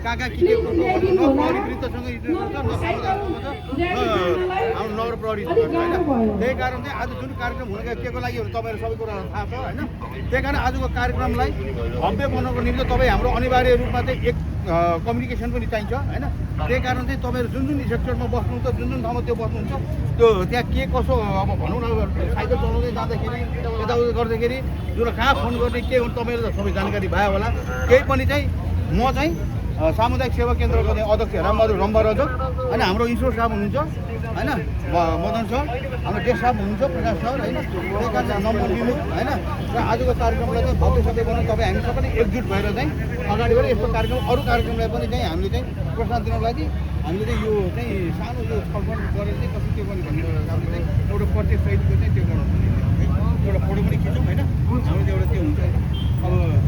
कहाँ कहाँ के गर्नु न प्रहरी वृत्तसँग इन्टरभ्यू छ न समुदायसँग छ हाम्रो नगर प्रहरीसँग छ होइन त्यही कारण चाहिँ आज जुन कार्यक्रम हुन गयो के को लागि तपाईँहरू सबै कुराहरू थाहा छ होइन त्यही कारण आजको कार्यक्रमलाई भव्य बनाउनको निम्ति तपाईँ हाम्रो अनिवार्य रूपमा चाहिँ एक कम्युनिकेसन पनि चाहिन्छ होइन त्यही कारण चाहिँ तपाईँहरू जुन जुन सेक्टरमा बस्नुहुन्छ जुन जुन ठाउँमा त्यो बस्नुहुन्छ त्यो त्यहाँ के कसो अब भनौँ न साइकल चलाउँदै जाँदाखेरि यताउता गर्दाखेरि जुन कहाँ फोन गर्ने के हुन्छ तपाईँहरू त सबै जानकारी भयो होला केही पनि चाहिँ म चाहिँ सामुदायिक सेवा केन्द्रको चाहिँ अध्यक्ष रामबहादुर रम्बारज अनि हाम्रो इन्स्पेक्टर साहब हुनुहुन्छ होइन मदन सर हाम्रो डेस साहब हुनुहुन्छ प्रकाश सर होइन त्यही कारण नम्बर लिनु होइन र आजको कार्यक्रमलाई चाहिँ भव्य सबै बनाउनु तपाईँ हामी सबैले एकजुट भएर चाहिँ अगाडि बढेर यस्तो कार्यक्रम अरू कार्यक्रमलाई पनि चाहिँ हामीले चाहिँ प्रोत्साहन दिनको लागि हामीले चाहिँ यो चाहिँ सानो यो छलफल गरेर चाहिँ कसरी त्यो गर्ने भन्ने हामीले चाहिँ एउटा प्रत्येक शैलीको चाहिँ त्यो गराउनु एउटा फोटो पनि खिचौँ होइन हाम्रो एउटा त्यो हुन्छ अब